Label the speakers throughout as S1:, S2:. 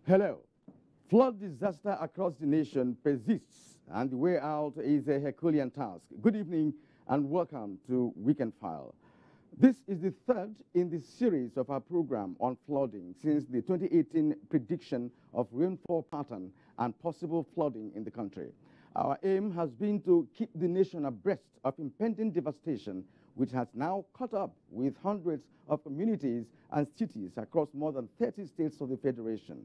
S1: Hello. Flood disaster across the nation persists, and the way out is a Herculean task. Good evening and welcome to Weekend File. This is the third in the series of our program on flooding since the 2018 prediction of rainfall pattern and possible flooding in the country. Our aim has been to keep the nation abreast of impending devastation, which has now caught up with hundreds of communities and cities across more than 30 states of the Federation.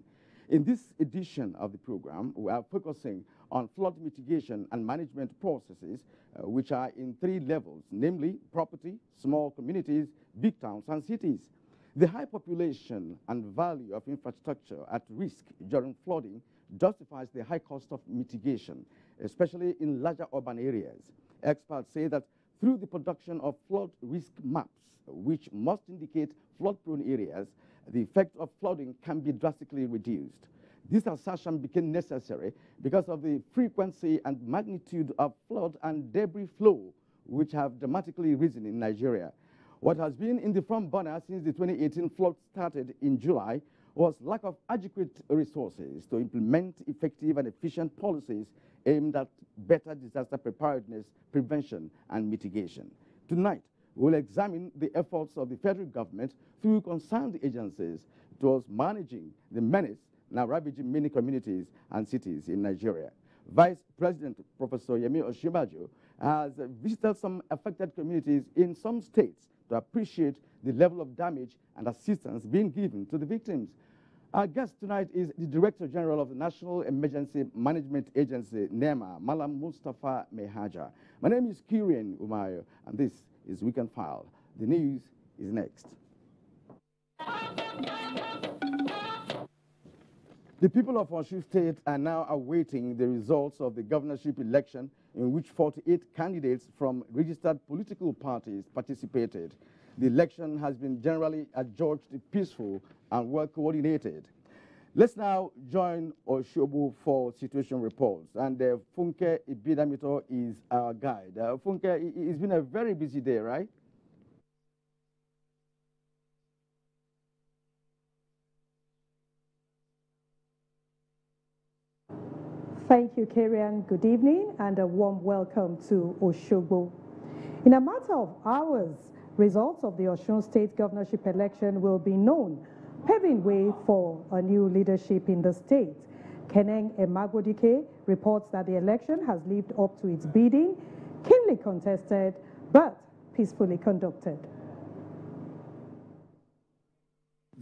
S1: In this edition of the program, we are focusing on flood mitigation and management processes, which are in three levels, namely property, small communities, big towns, and cities. The high population and value of infrastructure at risk during flooding justifies the high cost of mitigation, especially in larger urban areas. Experts say that through the production of flood risk maps, which must indicate flood-prone areas, the effect of flooding can be drastically reduced. This assertion became necessary because of the frequency and magnitude of flood and debris flow, which have dramatically risen in Nigeria. What has been in the front burner since the 2018 flood started in July was lack of adequate resources to implement effective and efficient policies aimed at better disaster preparedness, prevention, and mitigation. Tonight, we'll examine the efforts of the federal government through concerned agencies towards managing the menace now ravaging many communities and cities in Nigeria. Vice President Professor Yemi Osinbajo has visited some affected communities in some states to appreciate the level of damage and assistance being given to the victims. Our guest tonight is the Director General of the National Emergency Management Agency, NEMA, Malam Mustafa Mehaja. My name is Kirian Umayo, and this is Weekend File. The news is next. The people of Osun State are now awaiting the results of the governorship election in which 48 candidates from registered political parties participated. The election has been generally adjudged peaceful and well coordinated. Let's now join Oshobu for situation reports. And Funke Ibidamito is our guide. Funke, it's been a very busy day, right?
S2: Thank you, Karian. Good evening and a warm welcome to Oshobo. In a matter of hours, results of the Osun State governorship election will be known, paving way for a new leadership in the state. Keneng Emagodike reports that the election has lived up to its bidding, keenly contested, but peacefully conducted.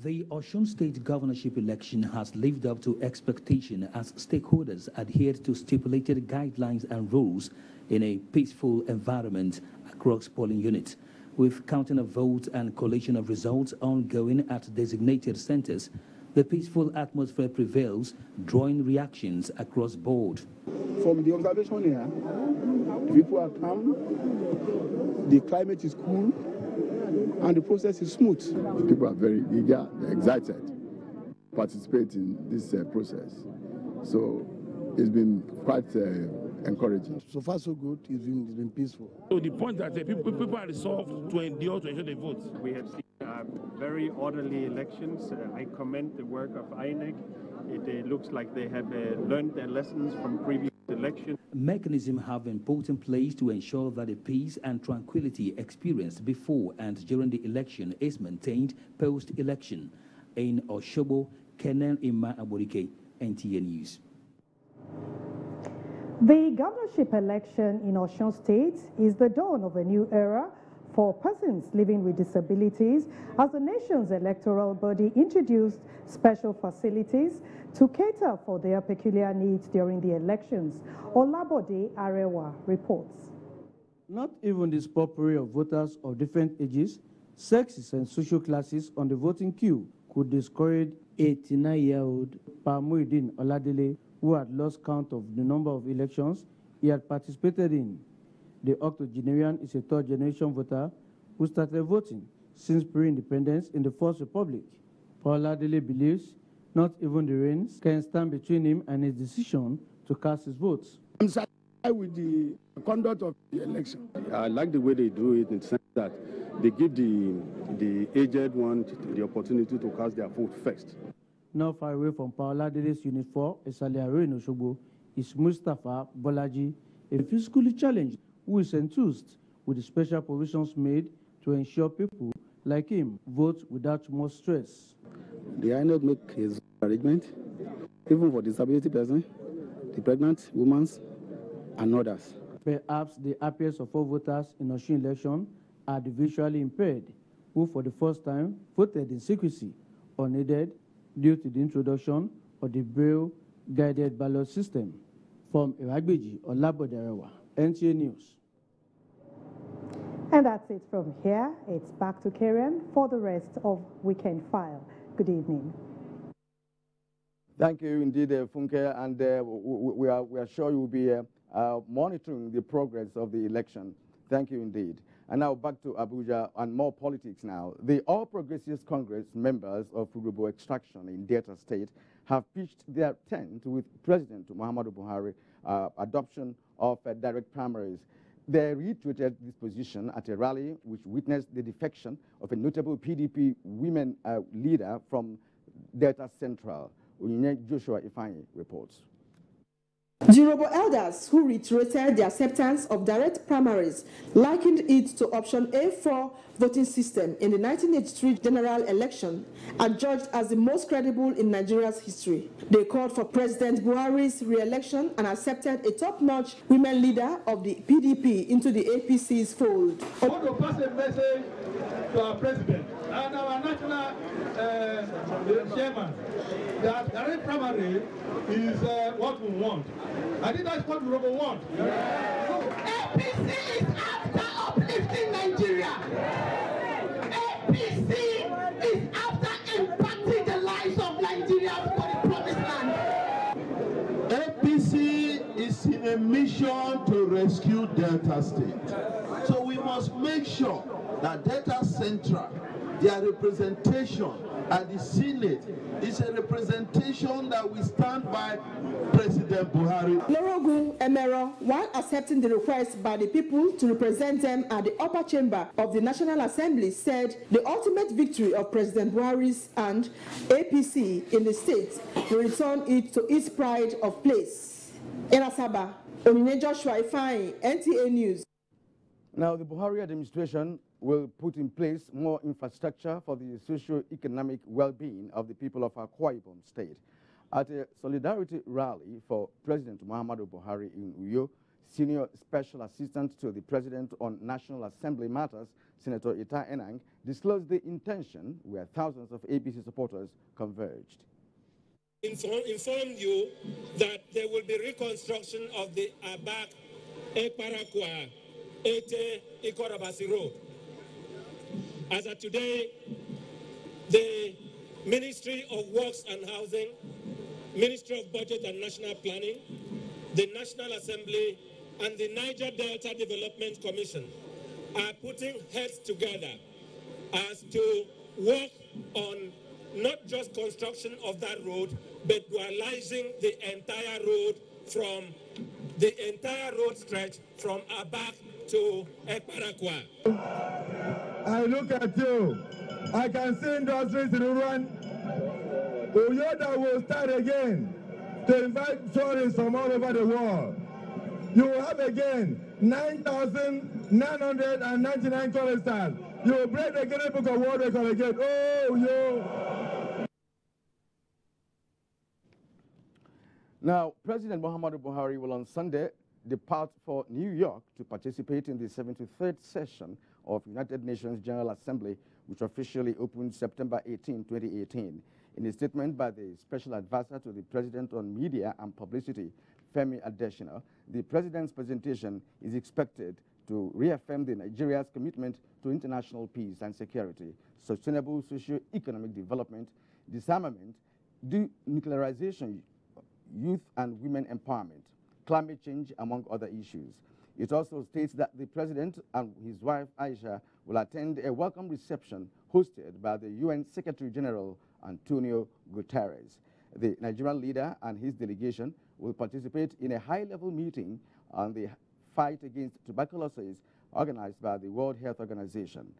S3: The Osun State governorship election has lived up to expectation as stakeholders adhered to stipulated guidelines and rules in a peaceful environment across polling units. With counting of votes and collation of results ongoing at designated centers, the peaceful atmosphere prevails, drawing reactions across board.
S4: From the observation here, the people are calm, the climate is cool, and the process is smooth.
S5: People are very eager, they're excited to participate in this process. So it's been quite encouraging.
S4: So far, so good. It's been peaceful.
S6: So the point that people are resolved to endure to ensure they vote.
S7: We have seen very orderly elections. I commend the work of INEC. It looks like they have learned their lessons from previous elections.
S3: Mechanisms have been put in place to ensure that the peace and tranquility experienced before and during the election is maintained post-election. In Oshobo, Keneng Emagodike, NTA News.
S2: The governorship election in Osun State is the dawn of a new era for persons living with disabilities as the nation's electoral body introduced special facilities to cater for their peculiar needs during the elections. Olabode Arewa reports.
S8: Not even the potpourri of voters of different ages, sexes, and social classes on the voting queue could discourage 89-year-old Pamuidin Oladele, who had lost count of the number of elections he had participated in. The octogenarian is a third-generation voter who started voting since pre-independence in the First Republic. Oladele believes not even the rains can stand between him and his decision to cast his votes.
S4: I'm satisfied with the conduct of the election.
S9: I like the way they do it in the sense that they give the aged one the opportunity to cast their vote first.
S8: not far away from Paolade's Unit 4, Esaliaro in Oshogbo, is Mustafa Bolaji, a physically challenged who is enthused with the special provisions made to ensure people like him vote without much stress.
S9: The INEC make his arrangement, even for disability persons, the pregnant women, and others.
S8: Perhaps the happiest of all voters in Osun election are the visually impaired, who for the first time voted in secrecy, unaided, due to the introduction of the Braille-guided ballot system. From Iragbeji Olaboderewa, NTA News.
S2: And that's it from here. It's back to Karen for the rest of Weekend File. Good evening.
S1: Thank you indeed, Funke, and we are sure you will be monitoring the progress of the election. Thank you indeed. And now back to Abuja and more politics now. The All Progressives Congress members of Urhobo extraction in Delta State have pitched their tent with President Muhammadu Buhari adoption of direct primaries. They reiterated this position at a rally which witnessed the defection of a notable PDP women leader from Delta Central. Joshua Ifeanyi reports.
S10: The Urhobo elders who reiterated the acceptance of direct primaries likened it to option A4 voting system in the 1983 general election and judged as the most credible in Nigeria's history. They called for President Buhari's re-election and accepted a top-notch women leader of the PDP into the APC's fold.
S11: I want to pass a message to our president and our national chairman that direct primary is what we want. I think that's what Urhobo want. Yeah. So APC is after uplifting Nigeria. APC is after impacting the lives of Nigerians for the promised land. APC is in a mission to rescue Delta State. So we must make sure that Delta Central, their representation at the Senate, is a representation that we stand by President Buhari.
S10: Lorogun Emero, while accepting the request by the people to represent them at the upper chamber of the National Assembly, said the ultimate victory of President Buhari's and APC in the state will return it to its pride of place. In Asaba, Joshua Ifeanyi, NTA News.
S1: Now, the Buhari administration will put in place more infrastructure for the socio-economic well-being of the people of Akwa Ibom State. At a solidarity rally for President Muhammadu Buhari in Uyo, Senior Special Assistant to the President on National Assembly Matters, Senator Ita Enang, disclosed the intention where thousands of APC supporters converged.
S12: Informed you that there will be reconstruction of the Abak Ekparakwa Ete Ikorabasi Road. As of today, the Ministry of Works and Housing, Ministry of Budget and National Planning, the National Assembly, and the Niger Delta Development Commission are putting heads together as to work on not just construction of that road, but dualizing the entire road stretch from Abak to Ekparakwa.
S11: I look at you. I can see industries in Uruan. Uyoda will start again to invite tourists from all over the world. You will have again 9,999 choristers. You will break the Guinness Book of World Record again. Oh, yo!
S1: Now, President Muhammadu Buhari will on Sunday depart for New York to participate in the 73rd session of United Nations General Assembly, which officially opened September 18, 2018. In a statement by the Special Advisor to the President on Media and Publicity, Femi Adesina, the President's presentation is expected to reaffirm Nigeria's commitment to international peace and security, sustainable socio-economic development, disarmament, denuclearization, youth and women empowerment, climate change, among other issues. It also states that the President and his wife, Aisha, will attend a welcome reception hosted by the UN Secretary General, Antonio Guterres. The Nigerian leader and his delegation will participate in a high-level meeting on the fight against tuberculosis organized by the World Health Organization.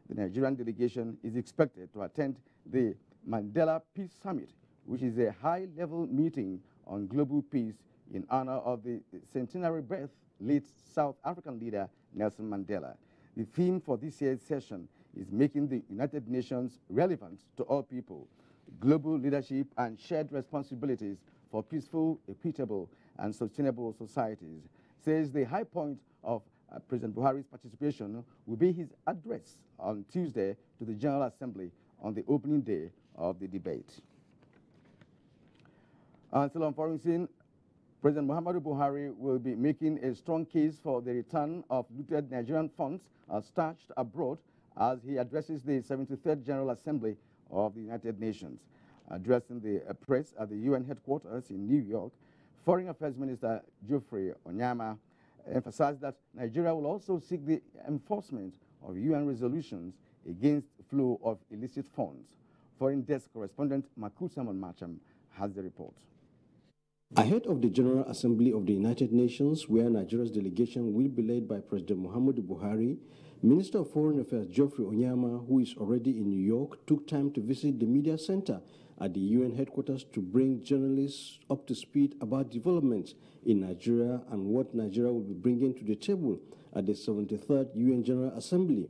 S1: The Nigerian delegation is expected to attend the Mandela Peace Summit, which is a high-level meeting on global peace in honor of the centenary birth late South African leader Nelson Mandela. The theme for this year's session is making the United Nations relevant to all people, global leadership and shared responsibilities for peaceful, equitable, and sustainable societies. Says the high point of President Buhari's participation will be his address on Tuesday to the General Assembly on the opening day of the debate. Still on foreign scene, President Muhammadu Buhari will be making a strong case for the return of looted Nigerian funds stashed abroad as he addresses the 73rd General Assembly of the United Nations. Addressing the press at the UN headquarters in New York, Foreign Affairs Minister Geoffrey Onyema emphasized that Nigeria will also seek the enforcement of UN resolutions against flow of illicit funds. Foreign Desk correspondent Makut Simon Macham has the report.
S13: Ahead of the General Assembly of the United Nations, where Nigeria's delegation will be led by President Muhammadu Buhari, Minister of Foreign Affairs Geoffrey Onyema, who is already in New York, took time to visit the media center at the UN headquarters to bring journalists up to speed about developments in Nigeria and what Nigeria will be bringing to the table at the 73rd UN General Assembly.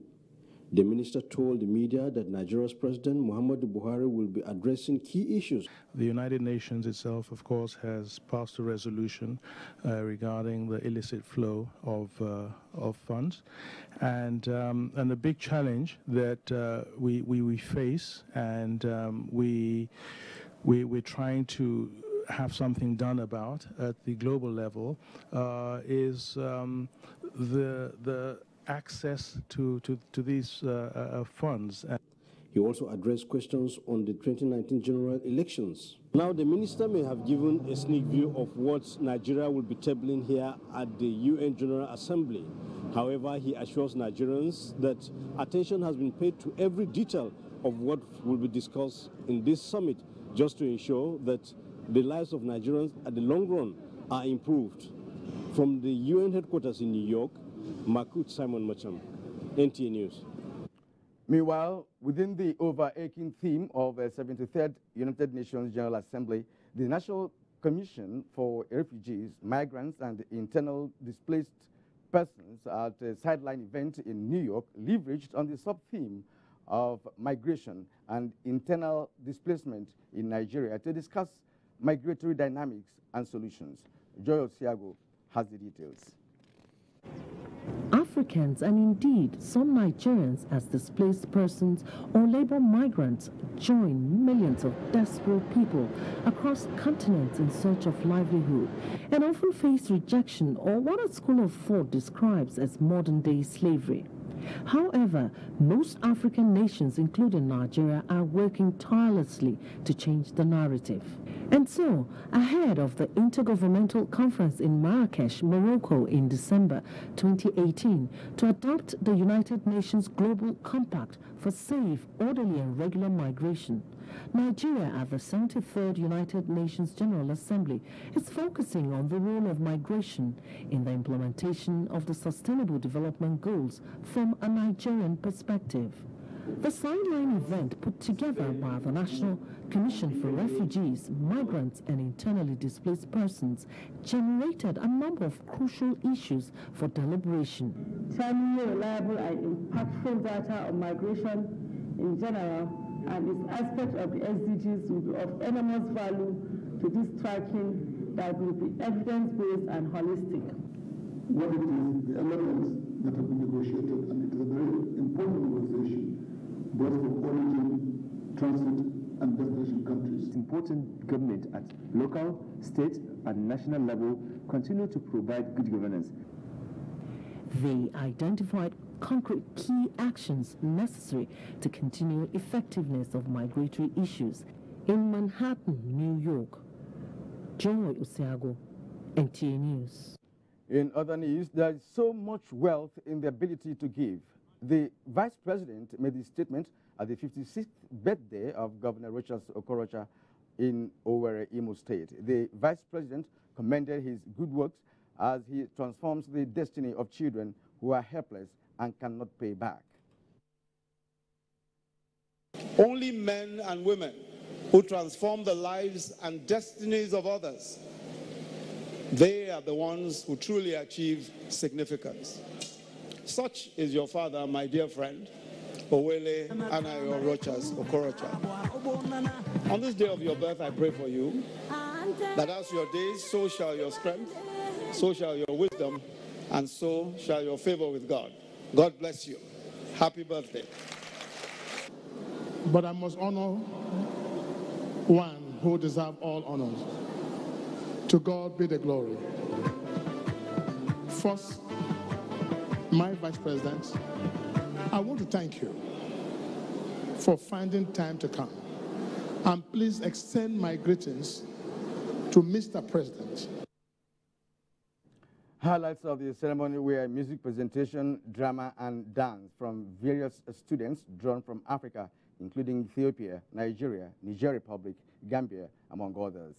S13: The minister told the media that Nigeria's President Muhammadu Buhari will be addressing key issues.
S14: The United Nations itself, of course, has passed a resolution regarding the illicit flow of funds, and the big challenge that we face, and we're trying to have something done about at the global level, is the access to these funds.
S13: He also addressed questions on the 2019 general elections. Now, the minister may have given a sneak view of what Nigeria will be tabling here at the UN General Assembly. However, he assures Nigerians that attention has been paid to every detail of what will be discussed in this summit, just to ensure that the lives of Nigerians at the long run are improved. From the UN headquarters in New York, Makut Simon Macham, NTA News.
S1: Meanwhile, within the overarching theme of the 73rd United Nations General Assembly, the National Commission for Refugees, Migrants, and Internal Displaced Persons at a sideline event in New York leveraged on the sub-theme of migration and internal displacement in Nigeria to discuss migratory dynamics and solutions. Joy Osiago has the details.
S15: Africans and indeed some Nigerians as displaced persons or labor migrants join millions of desperate people across continents in search of livelihood and often face rejection or what a school of thought describes as modern-day slavery. However, most African nations, including Nigeria, are working tirelessly to change the narrative. And so, ahead of the Intergovernmental Conference in Marrakesh, Morocco in December 2018, to adopt the United Nations Global Compact for safe, orderly and regular migration, Nigeria at the 73rd United Nations General Assembly is focusing on the role of migration in the implementation of the Sustainable Development Goals from a Nigerian perspective. The sideline event put together by the National Commission for Refugees, Migrants and Internally Displaced Persons generated a number of crucial issues for deliberation.
S16: Timely, reliable and impactful data on migration in general and its aspect of the SDGs will be of enormous value to this tracking that will be evidence-based and holistic.
S17: What it is, the elements that have been negotiated, and it is a very important negotiation, both for origin, transit, and destination countries.
S18: It's important government at local, state, and national level continue to provide good governance.
S15: They identified concrete key actions necessary to continue effectiveness of migratory issues in Manhattan, New York. Joy Osiago, NTA News.
S1: In other news, there is so much wealth in the ability to give. The Vice President made this statement at the 56th birthday of Governor Rochas Okorocha in Owerri, Imo State. The Vice President commended his good works as he transforms the destiny of children who are helpless and cannot pay back.
S19: Only men and women who transform the lives and destinies of others, they are the ones who truly achieve significance. Such is your father, my dear friend, Owele Anayo Rochas Okorocha. On this day of your birth, I pray for you that as your days, so shall your strength, so shall your wisdom, and so shall your favor with God. God bless you. Happy birthday.
S17: But I must honor one who deserves all honors. To God be the glory. First, my Vice President, I want to thank you for finding time to come. And please extend my greetings to Mr. President.
S1: Highlights of the ceremony were music presentation, drama, and dance from various students drawn from Africa, including Ethiopia, Nigeria, Niger Republic, Gambia, among others.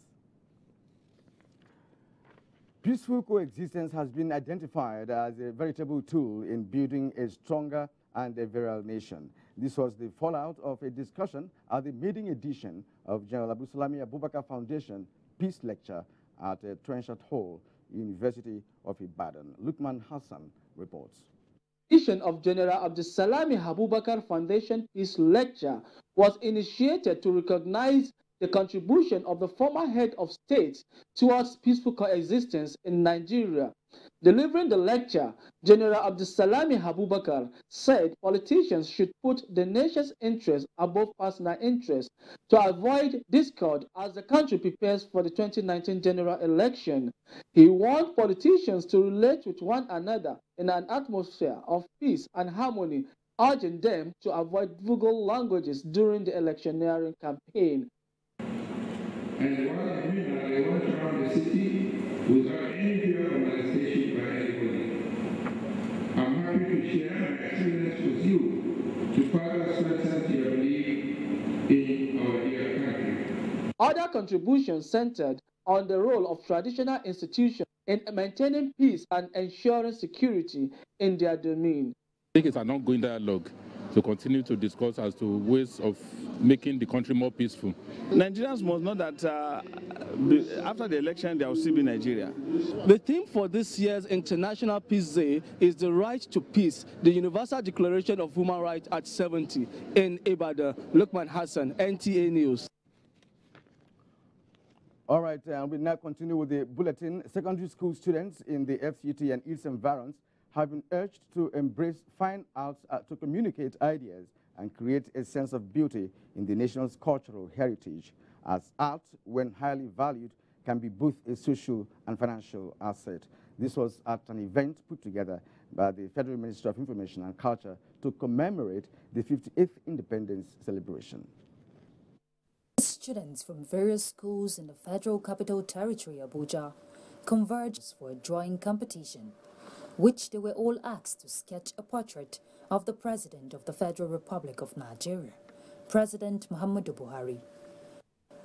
S1: Peaceful coexistence has been identified as a veritable tool in building a stronger and a virile nation. This was the fallout of a discussion at the maiden edition of General Abusalami Abubakar Foundation Peace Lecture at Trenchard Hall, University of Ibadan. Lukman Hassan reports.
S20: The edition of General Abdusalami Abubakar Foundation Peace Lecture was initiated to recognize the contribution of the former head of state towards peaceful coexistence in Nigeria. Delivering the lecture, General Abdusalami Abubakar said politicians should put the nation's interests above personal interests to avoid discord as the country prepares for the 2019 general election. He warned politicians to relate with one another in an atmosphere of peace and harmony, urging them to avoid vulgar languages during the electioneering campaign.
S21: And the one I went around the city without any fear of molestation by anybody. I'm happy to share my experience with you to further strengthen your belief in our dear country.
S20: Other contributions centered on the role of traditional institutions in maintaining peace and ensuring security in their domain.
S6: I think it's an ongoing dialogue to continue to discuss as to ways of making the country more peaceful.
S22: Nigerians must know that after the election, there will still be Nigeria.
S20: The theme for this year's International Peace Day is the right to peace, the Universal Declaration of Human Rights at 70 in Ibadan. Lukman Hassan, NTA News.
S1: All right, we now continue with the bulletin. Secondary school students in the FCT and its environs have been urged to embrace fine arts to communicate ideas and create a sense of beauty in the nation's cultural heritage, as art, when highly valued, can be both a social and financial asset. This was at an event put together by the Federal Ministry of Information and Culture to commemorate the 58th Independence celebration.
S23: Students from various schools in the Federal Capital Territory, Abuja, converged for a drawing competition, which they were all asked to sketch a portrait of the President of the Federal Republic of Nigeria, President Muhammadu Buhari.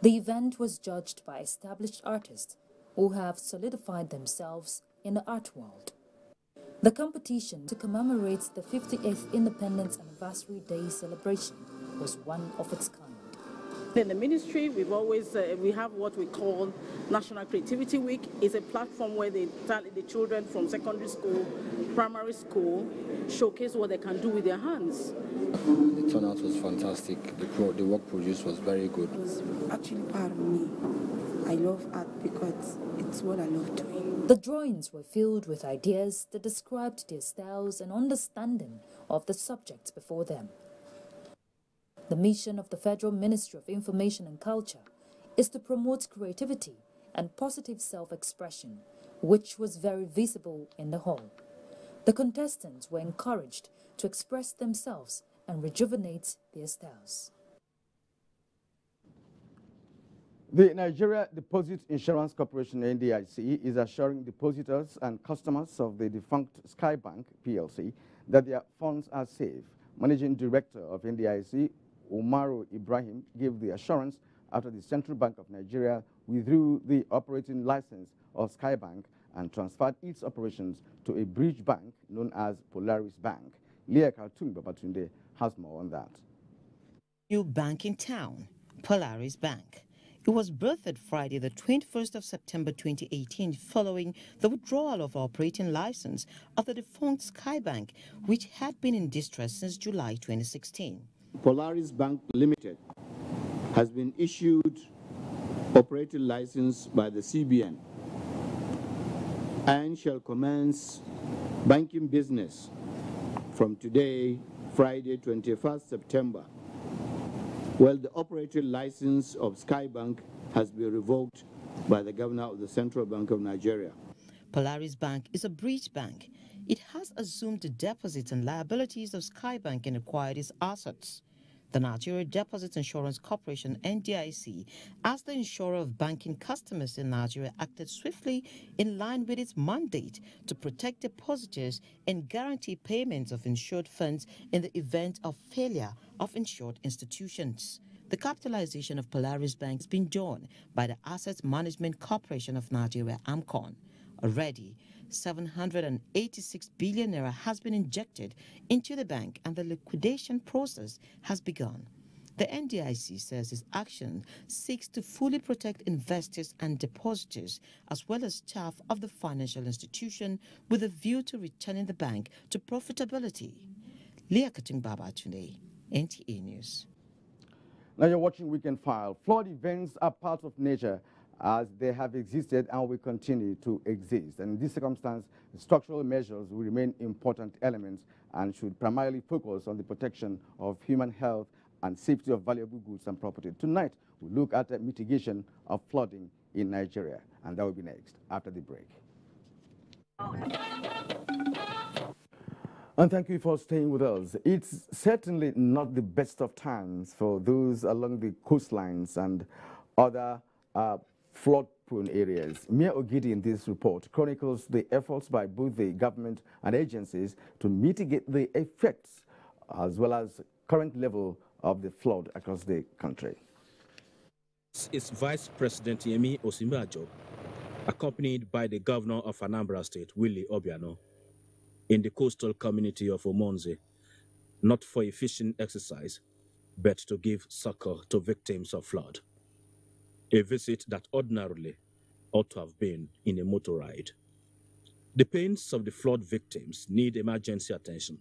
S23: The event was judged by established artists who have solidified themselves in the art world. The competition to commemorate the 58th Independence Anniversary Day celebration was one of its kind.
S24: In the ministry, we've always we have what we call National Creativity Week. It's a platform where the children from secondary school, primary school, showcase what they can do with their hands.
S25: The turnout was fantastic. The work produced was very good.
S26: It was actually part of me. I love art because it's what I love doing.
S23: The drawings were filled with ideas that described their styles and understanding of the subjects before them. The mission of the Federal Ministry of Information and Culture is to promote creativity and positive self-expression, which was very visible in the hall. The contestants were encouraged to express themselves and rejuvenate their styles.
S1: The Nigeria Deposit Insurance Corporation, NDIC, is assuring depositors and customers of the defunct Skybank PLC that their funds are safe. Managing Director of NDIC, Umaru Ibrahim, gave the assurance after the Central Bank of Nigeria withdrew the operating license of Skybank and transferred its operations to a bridge bank known as Polaris Bank. Leah Kaltung Babatunde has more on that.
S27: New bank in town,
S3: Polaris Bank. It was birthed Friday, the 21st of September 2018, following the withdrawal of operating license of the defunct Skybank, which had been in distress since July 2016.
S4: Polaris Bank Limited has been issued operating license by the CBN and shall commence banking business from today, Friday, 21st September, while the operating license of Skybank has been revoked by the Governor of the Central Bank of Nigeria.
S3: Polaris Bank is a breach bank. It has assumed the deposits and liabilities of Skybank and acquired its assets. The Nigeria Deposit Insurance Corporation, NDIC, as the insurer of banking customers in Nigeria, acted swiftly in line with its mandate to protect depositors and guarantee payments of insured funds in the event of failure of insured institutions. The capitalization of Polaris Bank has been done by the Asset Management Corporation of Nigeria, AMCON. Already, 786 billion naira has been injected into the bank and the liquidation process has begun. The NDIC says its action seeks to fully protect investors and depositors as well as staff of the financial institution with a view to returning the bank to profitability. Leah Katungbaba today, NTA News.
S1: Now you're watching Weekend File. Flood events are part of nature as they have existed and will continue to exist. And in this circumstance, structural measures will remain important elements and should primarily focus on the protection of human health and safety of valuable goods and property. Tonight, we look at the mitigation of flooding in Nigeria, and that will be next after the break. And thank you for staying with us. It's certainly not the best of times for those along the coastlines and other flood-prone areas. Mia Ogidi in this report chronicles the efforts by both the government and agencies to mitigate the effects as well as current level of the flood across the country.
S5: This is Vice President Yemi Osinbajo, accompanied by the Governor of Anambra State, Willie Obiano, in the coastal community of Omonze, not for a fishing exercise, but to give succor to victims of flood. A visit that ordinarily ought to have been in a motor ride. The pains of the flood victims need emergency attention,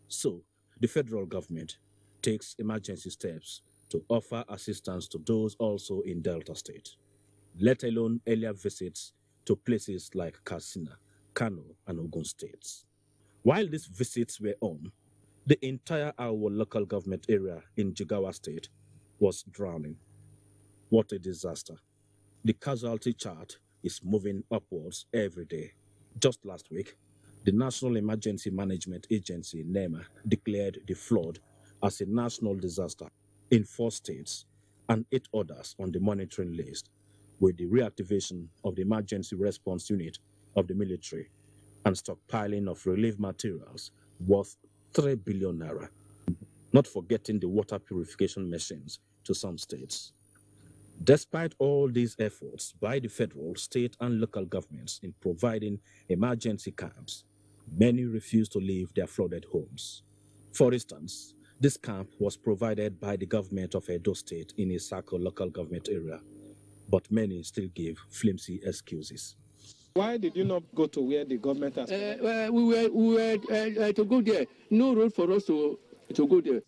S5: so the federal government takes emergency steps to offer assistance to those also in Delta State, let alone earlier visits to places like Katsina, Kano, and Ogun states. While these visits were on, the entire Awo local government area in Jigawa State was drowning. What a disaster. The casualty chart is moving upwards every day. Just last week, the National Emergency Management Agency, NEMA, declared the flood as a national disaster in 4 states and 8 others on the monitoring list, with the reactivation of the Emergency Response Unit of the military and stockpiling of relief materials worth 3 billion naira, not forgetting the water purification machines to some states. Despite all these efforts by the federal, state, and local governments in providing emergency camps, many refuse to leave their flooded homes. For instance, this camp was provided by the government of Edo State in Isako local government area, but many still give flimsy excuses.
S7: Why did you not go to where the government has?
S8: We were to go there. No road for us to go there.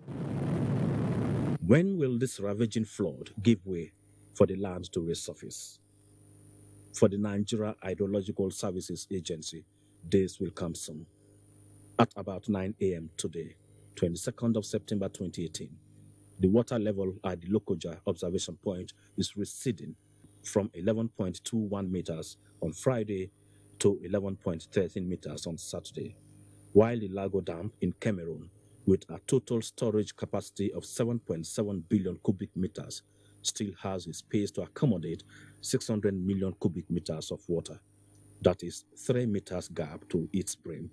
S5: When will this ravaging flood give way for the land to resurface? For the Nigeria Hydrological Services Agency, days will come soon. At about 9 a.m. today, 22nd of September 2018, the water level at the Lokoja observation point is receding from 11.21 meters on Friday to 11.13 meters on Saturday, while the Lago Dam in Cameroon, with a total storage capacity of 7.7 billion cubic meters, still has a space to accommodate 600 million cubic meters of water. That is 3 meters gap to its brim.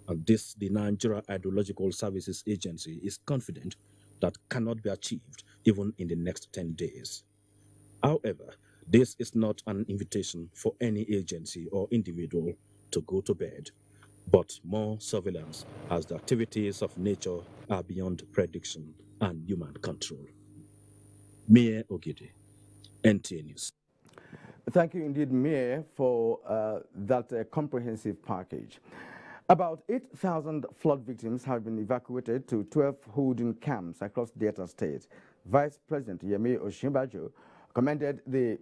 S5: And this, the Nigeria Hydrological Services Agency is confident that cannot be achieved even in the next 10 days. However, this is not an invitation for any agency or individual to go to bed, but more surveillance as the activities of nature are beyond prediction and human control. Mayor Ogede, NTA News.
S1: Thank you indeed, Mayor, for that comprehensive package. About 8,000 flood victims have been evacuated to 12 holding camps across Delta State. Vice President Yemi Osinbajo commended the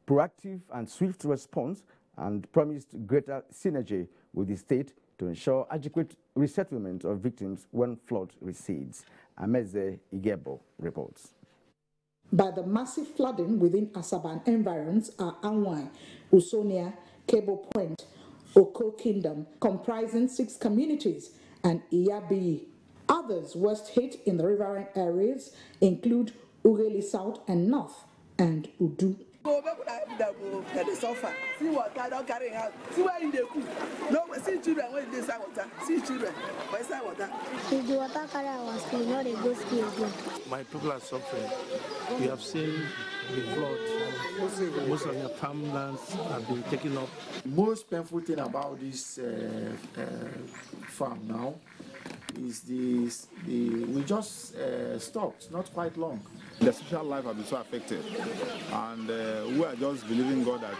S1: proactive and swift response and promised greater synergy with the state to ensure adequate resettlement of victims when flood recedes. Ameze Igebo reports.
S2: By the massive flooding within Asaba environs are Anwai, Usonia, Cable Point, Oko Kingdom, comprising 6 communities, and Iyabi. Others worst hit in the riverine areas include Ugeli South and North and Udu.
S9: They suffer. See water don't carry out. See where in the cook. No, see children when they say water. See children when say water.
S10: If the water carry our school, not a go school again.
S11: My people are suffering. We have seen the flood. Most of their farmlands have been taken up.
S12: Most painful thing about this farm now is we just stopped not quite long.
S14: The social life has been so affected, and we are just believing God that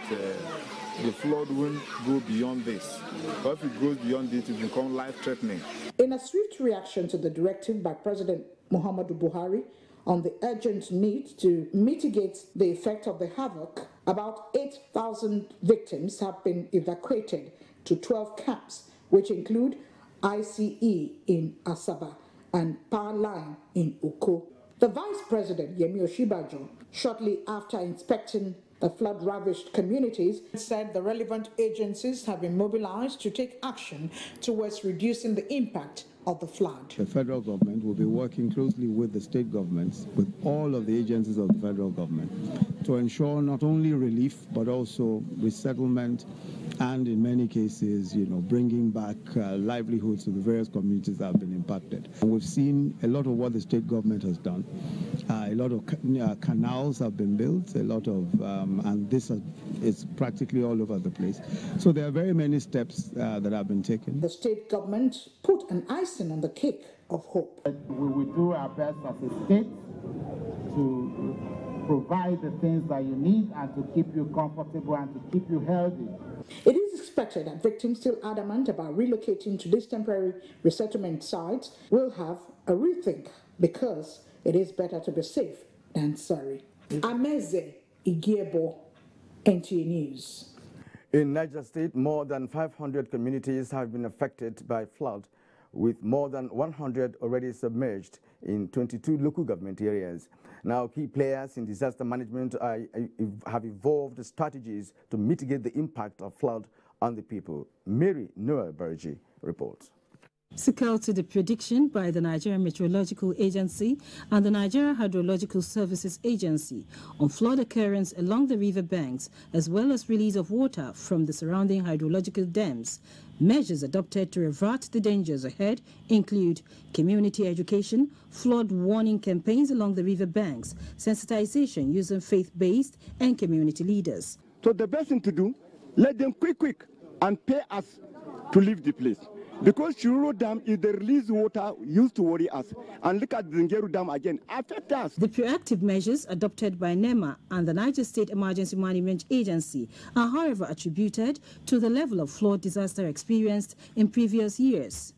S14: the flood won't go beyond this. But if it goes beyond this, it will become life-threatening.
S2: In a swift reaction to the directive by President Muhammadu Buhari on the urgent need to mitigate the effect of the havoc, about 8,000 victims have been evacuated to 12 camps, which include ICE in Asaba and Power Line in Oko. The Vice President, Yemi Osinbajo, shortly after inspecting the flood-ravaged communities, said the relevant agencies have been mobilized to take action towards reducing the impact of the flood.
S27: The federal government will be working closely with the state governments, with all of the agencies of the federal government, to ensure not only relief, but also resettlement, and in many cases, bringing back livelihoods to the various communities that have been impacted. And we've seen a lot of what the state government has done. A lot of canals have been built, a lot of, and this is practically all over the place. So there are very many steps that have been taken.
S2: The state government put an icing on the cake of hope.
S28: We will do our best as a state to provide the things that you need and to keep you comfortable and to keep you healthy.
S2: It is expected that victims still adamant about relocating to these temporary resettlement sites will have a rethink, because it is better to be safe than sorry. Ameze Igebo, NTA News.
S1: In Niger State, more than 500 communities have been affected by flood, with more than 100 already submerged in 22 local government areas. Now, key players in disaster management have evolved strategies to mitigate the impact of flood on the people. Mary Noel Bergi reports.
S29: Sequel to the prediction by the Nigerian Meteorological Agency and the Nigeria Hydrological Services Agency on flood occurrence along the river banks, as well as release of water from the surrounding hydrological dams, measures adopted to avert the dangers ahead include community education, flood warning campaigns along the river banks, sensitization using faith-based and community leaders.
S30: So the best thing to do, let them quick and pay us to leave the place. Because Shiruro Dam, if they release water, used to worry us. And look at the Ngeru Dam again, affect us.
S29: The proactive measures adopted by NEMA and the Niger State Emergency Management Agency are, however, attributed to the level of flood disaster experienced in previous years.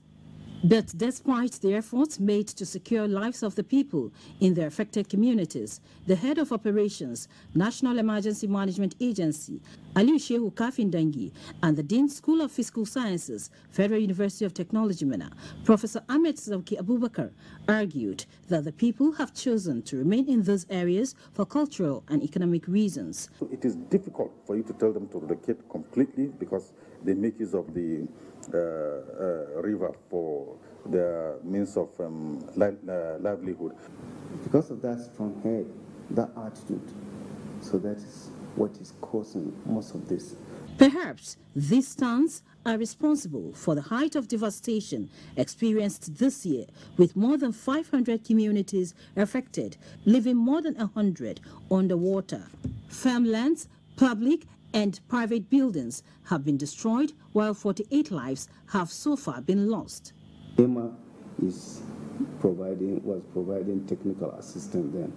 S29: But despite the efforts made to secure lives of the people in the affected communities, the head of operations, National Emergency Management Agency, Aliu Shehu Kafindangi, and the Dean School of Physical Sciences, Federal University of Technology, Minna, Professor Ahmed Zawki Abubakar, argued that the people have chosen to remain in those areas for cultural and economic reasons.
S31: It is difficult for you to tell them to relocate completely because they make use of the river for their means of livelihood.
S32: Because of that strong head, that attitude, so that is what is causing most of this.
S29: Perhaps these stands are responsible for the height of devastation experienced this year, with more than 500 communities affected, leaving more than 100 underwater. Farmlands, public and private buildings have been destroyed, while 48 lives have so far been lost.
S32: EMA was providing technical assistance then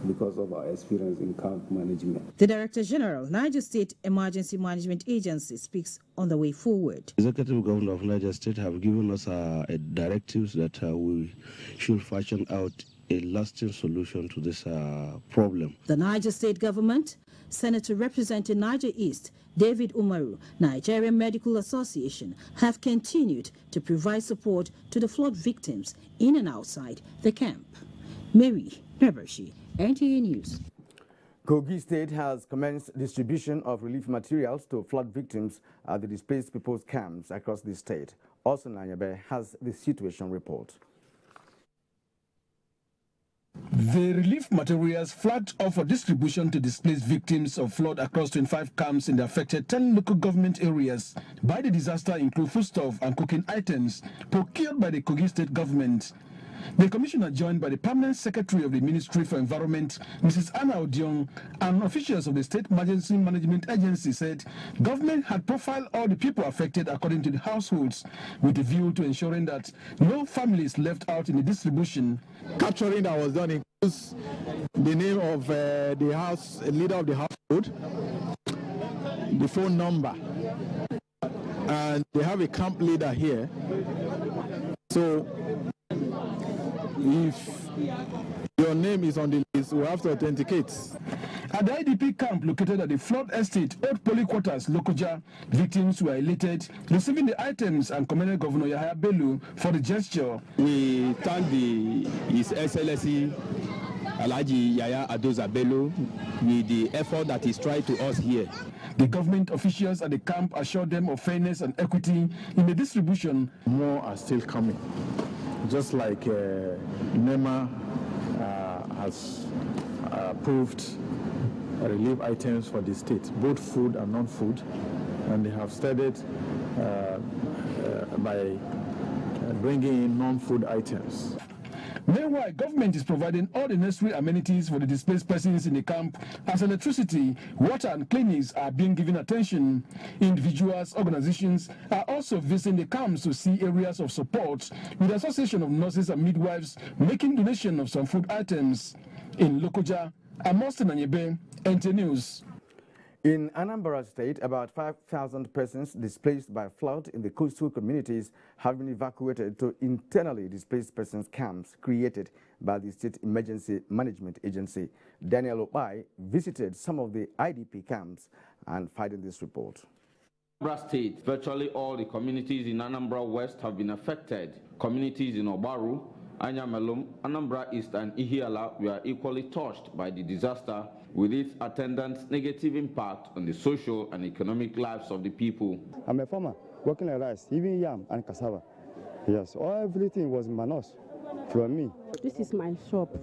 S32: because of our experience in camp management.
S29: The Director General, Niger State Emergency Management Agency, speaks on the way forward.
S6: Executive Governor of Niger State have given us directives that we should fashion out a lasting solution to this problem.
S29: The Niger State government, Senator representing Niger East, David Umaru, Nigerian Medical Association, have continued to provide support to the flood victims in and outside the camp. Mary Nebershi, NTA News.
S1: Kogi State has commenced distribution of relief materials to flood victims at the displaced people's camps across the state. Also, Nanyabe has the situation report.
S13: The relief materials flagged off for distribution to displaced victims of flood across 25 camps in the affected 10 local government areas by the disaster include foodstuff and cooking items procured by the Kogi State government. The commissioner, joined by the permanent secretary of the Ministry for Environment, Mrs. Anna Odion, and officials of the State Emergency Management Agency, said government had profiled all the people affected according to the households, with a view to ensuring that no family is left out in the distribution.
S15: Capturing that was done includes the name of the house leader of the household, the phone number, and they have a camp leader here. So if your name is on the list, we have to authenticate.
S13: At the IDP camp located at the flood estate, Old Poly Quarters, Lokoja, victims were elated, receiving the items and commended Governor Yahaya Bello for the gesture.
S16: We thank His Excellency Alhaji Yahaya Adoza Bello with the effort that he's tried to us here.
S13: The government officials at the camp assured them of fairness and equity in the distribution.
S15: More are still coming. Just like NEMA has approved relief items for the state, both food and non-food, and they have started by bringing in non-food items.
S13: Meanwhile, government is providing all the necessary amenities for the displaced persons in the camp, as electricity, water and clinics are being given attention. Individuals, organizations are also visiting the camps to see areas of support, with the Association of Nurses and Midwives making donation of some food items. In Lokoja, Amos Nanyebe, NTA News.
S1: In Anambra State, about 5,000 persons displaced by flood in the coastal communities have been evacuated to internally displaced persons camps created by the State Emergency Management Agency. Daniel Opai visited some of the IDP camps and filed this report.
S17: Anambra State, virtually all the communities in Anambra West have been affected. Communities in Obaru, Anyamelum, Anambra East and Ihiala were equally touched by the disaster, with its attendant negative impact on the social and economic lives of the people.
S18: I'm a farmer working like rice, even yam and cassava. Yes, everything was managed from me.
S19: This is my shop.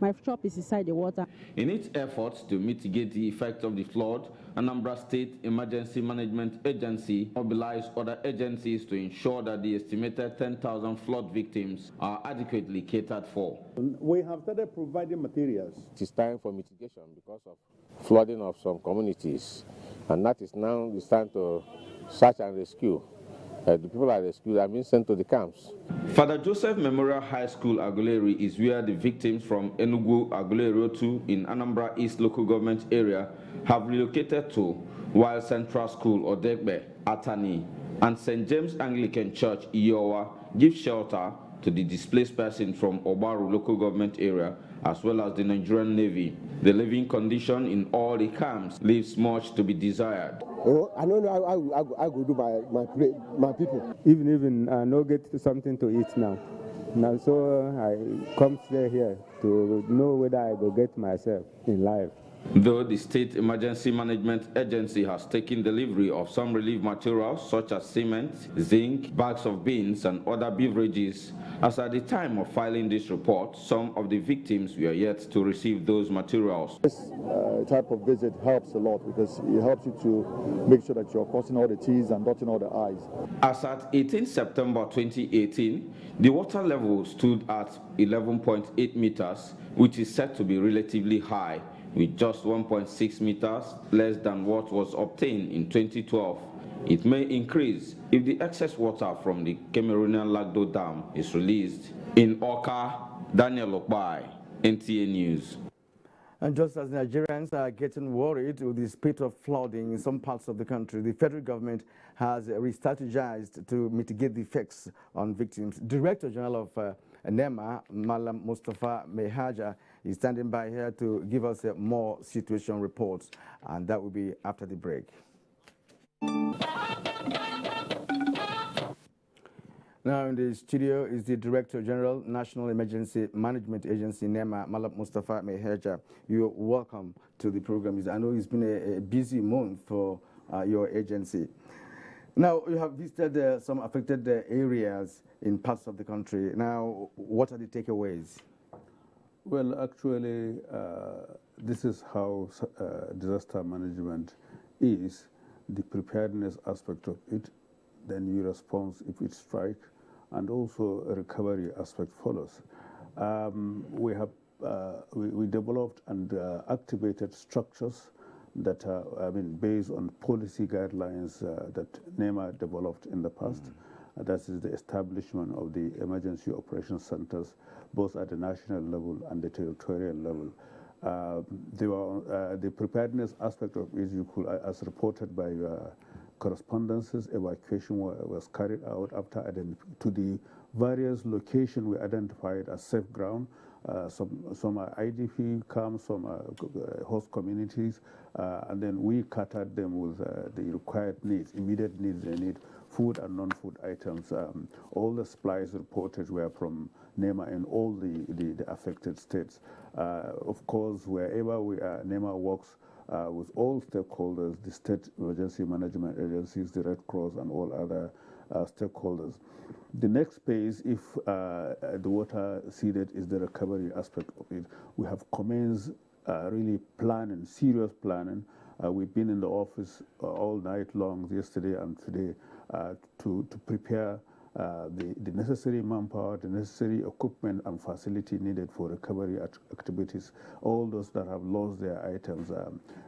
S19: My shop is inside the water.
S17: In its efforts to mitigate the effect of the flood, Anambra State Emergency Management Agency mobilized other agencies to ensure that the estimated 10,000 flood victims are adequately catered for.
S20: We have started providing materials.
S21: It is time for mitigation because of flooding of some communities, and that is now the time to search and rescue. The people are rescued are being sent to the camps.
S17: Father Joseph Memorial High School, Aguleri, is where the victims from Enugu, Aguleri 2 in Anambra East local government area have relocated to, while Central School, Odegbe, Atani, and St. James Anglican Church, Iowa, give shelter to the displaced persons from Obaru local government area, as well as the Nigerian Navy. The living condition in all the camps leaves much to be desired.
S20: Oh, I don't know how I go do my people. Even I no get something to eat now. Now so I come stay here to know whether I go get myself in life.
S17: Though the State Emergency Management Agency has taken delivery of some relief materials such as cement, zinc, bags of beans and other beverages, as at the time of filing this report, some of the victims were yet to receive those materials.
S20: This type of visit helps a lot because it helps you to make sure that you're crossing all the T's and dotting all the I's.
S17: As at 18 September 2018, the water level stood at 11.8 meters, which is said to be relatively high, with just 1.6 meters less than what was obtained in 2012. It may increase if the excess water from the Cameroonian Lagdo Dam is released. In Oka, Daniel Okbai, NTA News.
S1: And just as Nigerians are getting worried with the spate of flooding in some parts of the country, the federal government has re-strategized to mitigate the effects on victims. Director General of NEMA, Malam Mustafa Mehaja, is standing by here to give us more situation reports, and that will be after the break. Now in the studio is the Director General, National Emergency Management Agency, NEMA, Malam Mustafa Mehaja. You're welcome to the program. I know it's been a busy month for your agency. Now, you have visited some affected areas in parts of the country. Now, what are the takeaways?
S3: Well, actually, this is how disaster management is, the preparedness aspect of it, then your response if it strikes, and also a recovery aspect follows. We developed and activated structures that are, based on policy guidelines that NEMA developed in the past. That is the establishment of the emergency operations centers, both at the national level and the territorial level. The preparedness aspect of it, as reported by correspondences, evacuation was carried out after to the various locations we identified as safe ground. Some are IDP camps, some are host communities, and then we catered them with the required needs, immediate needs they need, food and non-food items. All the supplies reported were from NEMA in all the affected states. Of course, wherever NEMA works with all stakeholders, the state emergency management agencies, the Red Cross, and all other stakeholders. The next phase, if the water seeded, is the recovery aspect of it. We have commenced really planning, serious planning. We've been in the office all night long, yesterday and today, to prepare the necessary manpower, the necessary equipment and facility needed for recovery activities. All those that have lost their items,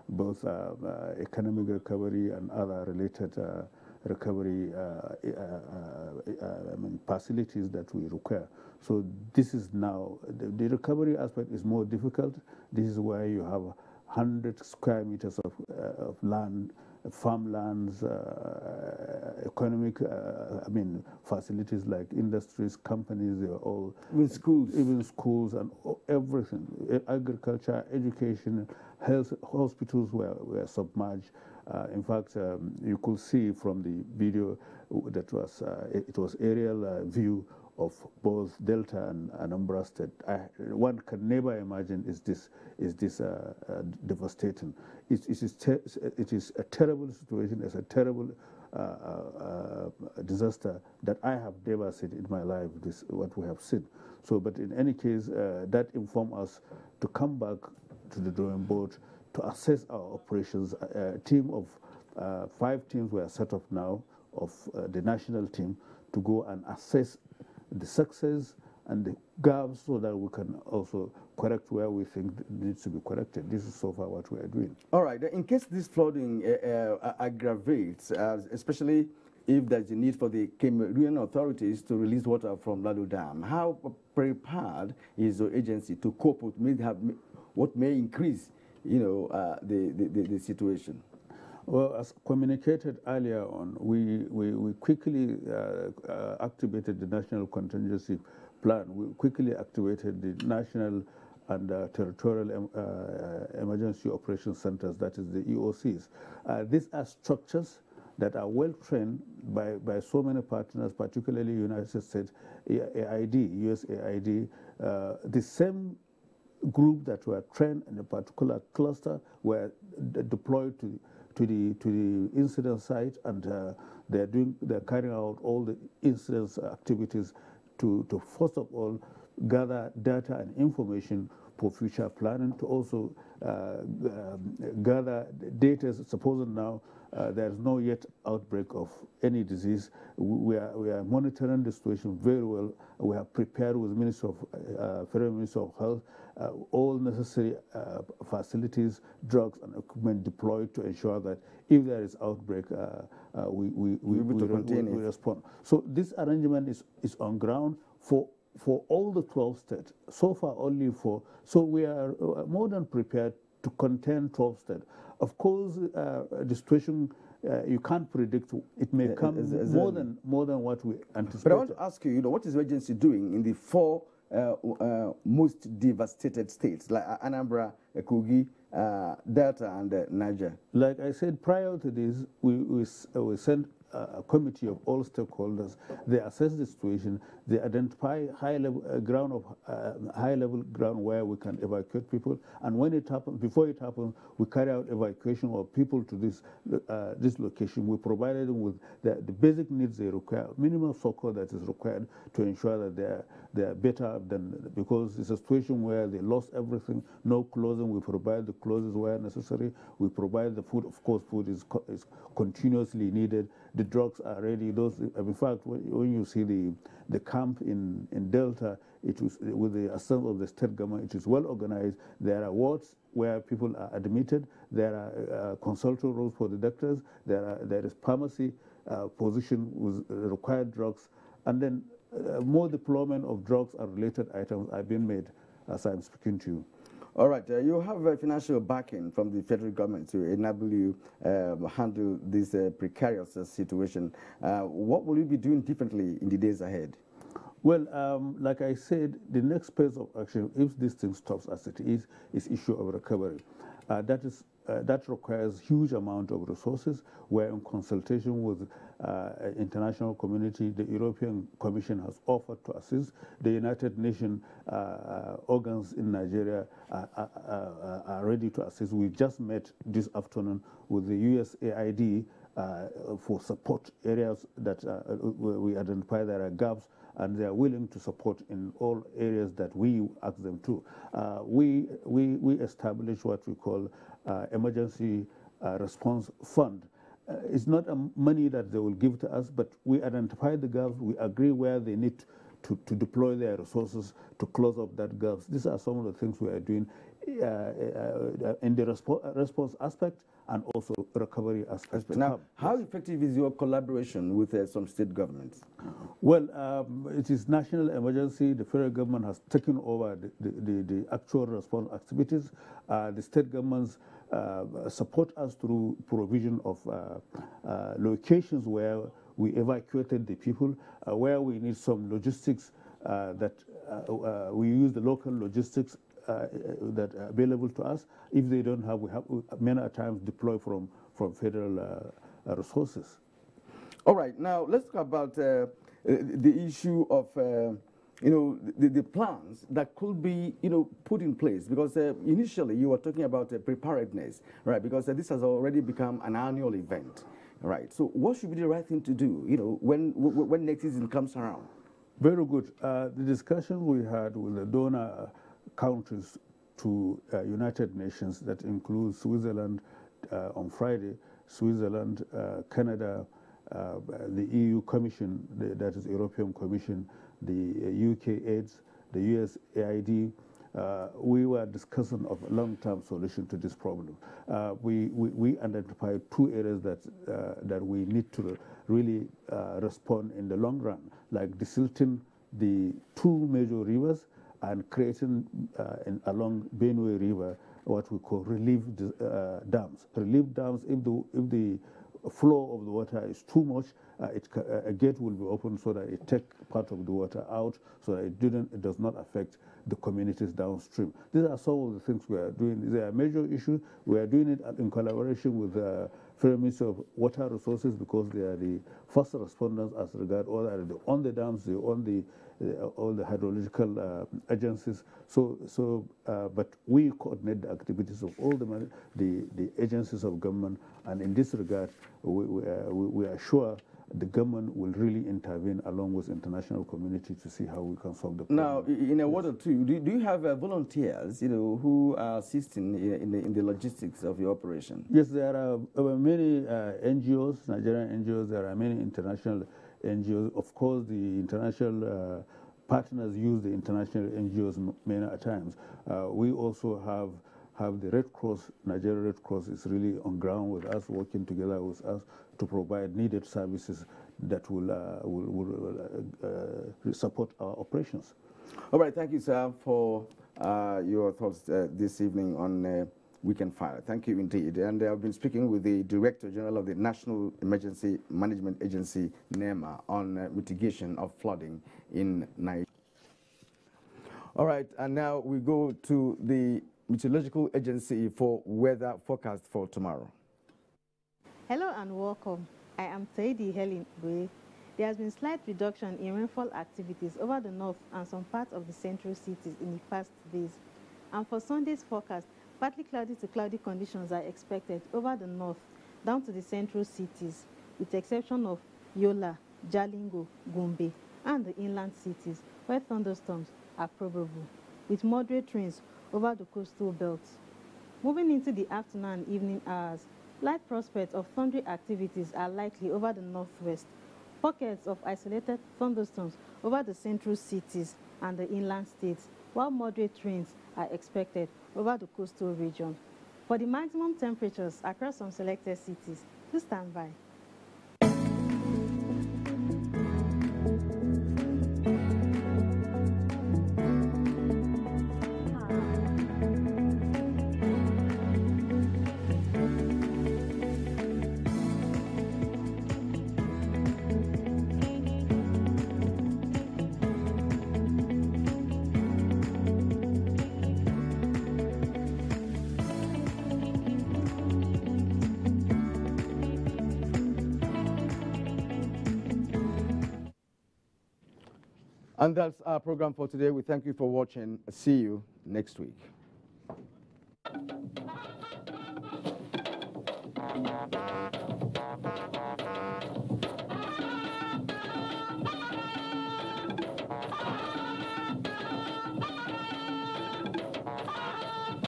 S3: both economic recovery and other related recovery facilities that we require. So this is now, the recovery aspect is more difficult. This is where you have 100 square meters of land, farmlands, economic, facilities like industries, companies, they are all... Even schools and everything. Agriculture, education, health, hospitals were submerged. In fact, you could see from the video that it was aerial view of both Delta and Anambra State. One can never imagine is this devastating. It is a terrible situation. It's a terrible disaster that I have never seen in my life. What we have seen. So, but in any case, that informed us to come back to the drawing board to assess our operations. A team of 5 teams were set up now of the national team to go and assess the success and the gaps so that we can also correct where we think needs to be corrected. This is so far what we are doing. All right. In case this flooding aggravates, especially if there's a need for the Cameroonian authorities to release water from Lado Dam, how prepared is the agency to cope with what may increase, the situation? Well, as communicated earlier on, we quickly activated the National Contingency Plan. We quickly activated the National and Territorial Emergency Operations Centers, that is the EOCs. These are structures that are well trained by so many partners, particularly United States AID, USAID. The same group that were trained in a particular cluster were deployed to the incident site, and they're carrying out all the incident activities to first of all gather data and information for future planning, to also gather data. Supposing now there is no yet outbreak of any disease, we are monitoring the situation very well. We have prepared with Federal Ministry of Health all necessary facilities, drugs and equipment deployed to ensure that if there is outbreak, we respond. So this arrangement is on ground for for all the 12 states. So far, only for. So we are more than prepared to contain 12 states. Of course, the situation you can't predict. It may come more than what we anticipate.
S1: But I want to ask you, what is the agency doing in the 4 most devastated states like Anambra, Kogi, Delta, and Niger?
S3: Like I said, prior to this, we sent a committee of all stakeholders. They assess the situation. They identify high-level ground where we can evacuate people. And when it happens, before it happens, we carry out evacuation of people to this location. We provide them with the basic needs they require, minimum support that is required to ensure that they are better than, because it's a situation where they lost everything, no clothing. We provide the clothes where necessary. We provide the food. Of course, food is continuously needed. The drugs are ready. In fact, when you see the camp in Delta, it was with the assistance of the state government. It is well organized. There are wards where people are admitted. There are consulting rooms for the doctors. There is pharmacy position with required drugs, and then more deployment of drugs and related items are being made as I'm speaking to you.
S1: All right, you have financial backing from the federal government to enable you handle this precarious situation. What will you be doing differently in the days ahead?
S3: Well, like I said, the next phase of action, if this thing stops as it is issue of recovery. That requires huge amount of resources. We're in consultation with international community. The European Commission has offered to assist. The United Nations organs in Nigeria are ready to assist. We just met this afternoon with the USAID for support areas that we identify there are gaps, and they are willing to support in all areas that we ask them to. We establish what we call emergency response fund. It's not money that they will give to us, but we identify the gaps. We agree where they need to deploy their resources to close up that gaps. These are some of the things we are doing in the response aspect and also recovery aspect.
S1: Now, how effective is your collaboration with some state governments?
S3: Well, it is national emergency. The federal government has taken over the actual response activities. The state governments support us through provision of locations where we evacuated the people, where we need some logistics that we use the local logistics that are available to us. If they don't have, we have many times deploy from federal resources.
S1: All right, now let's talk about the issue of the plans that could be put in place, because initially you were talking about preparedness, right? Because this has already become an annual event, right? So what should be the right thing to do, when next season comes around?
S3: Very good. The discussion we had with the donor countries to United Nations, that includes Switzerland on Friday, Switzerland, Canada, the EU Commission, that is European Commission, the UK AIDS, the USAID. We were discussing of a long-term solution to this problem. We identified 2 areas that we need to really respond in the long run, like desilting the 2 major rivers and creating along Benue River what we call relief dams. Relief dams, if the flow of the water is too much, a gate will be opened so that it takes part of the water out, so that it does not affect the communities downstream. These are some of the things we are doing. They are major issues. We are doing it in collaboration with the Federal Ministry of Water Resources, because they are the first responders as regard all on the dams, they own all the hydrological agencies. But we coordinate the activities of all the agencies of government, and in this regard, we are sure the government will really intervene along with international community to see how we can solve the problem.
S1: Now, in a word or two, do you have volunteers, who are assisting in the logistics of your operation?
S3: Yes, there are many NGOs, Nigerian NGOs. There are many international NGOs. Of course, the international partners use the international NGOs many times. We also have the Red Cross. Nigerian Red Cross is really on ground with us, working together with us to provide needed services that will support our operations.
S1: All right, thank you, sir, for your thoughts this evening on Weekend Fire. Thank you indeed. And I've been speaking with the Director General of the National Emergency Management Agency, NEMA, on mitigation of flooding in Nigeria. All right, and now we go to the Meteorological Agency for weather forecast for tomorrow.
S4: Hello and welcome. I am Taidi Helen Bue. There has been slight reduction in rainfall activities over the north and some parts of the central cities in the past days. And for Sunday's forecast, partly cloudy to cloudy conditions are expected over the north down to the central cities, with the exception of Yola, Jalingo, Gombe, and the inland cities, where thunderstorms are probable, with moderate rains over the coastal belts. Moving into the afternoon and evening hours, light prospects of thundery activities are likely over the northwest. Pockets of isolated thunderstorms over the central cities and the inland states, while moderate rains are expected over the coastal region. For the maximum temperatures across some selected cities, please stand by.
S1: And that's our program for today. We thank you for watching. See you next week.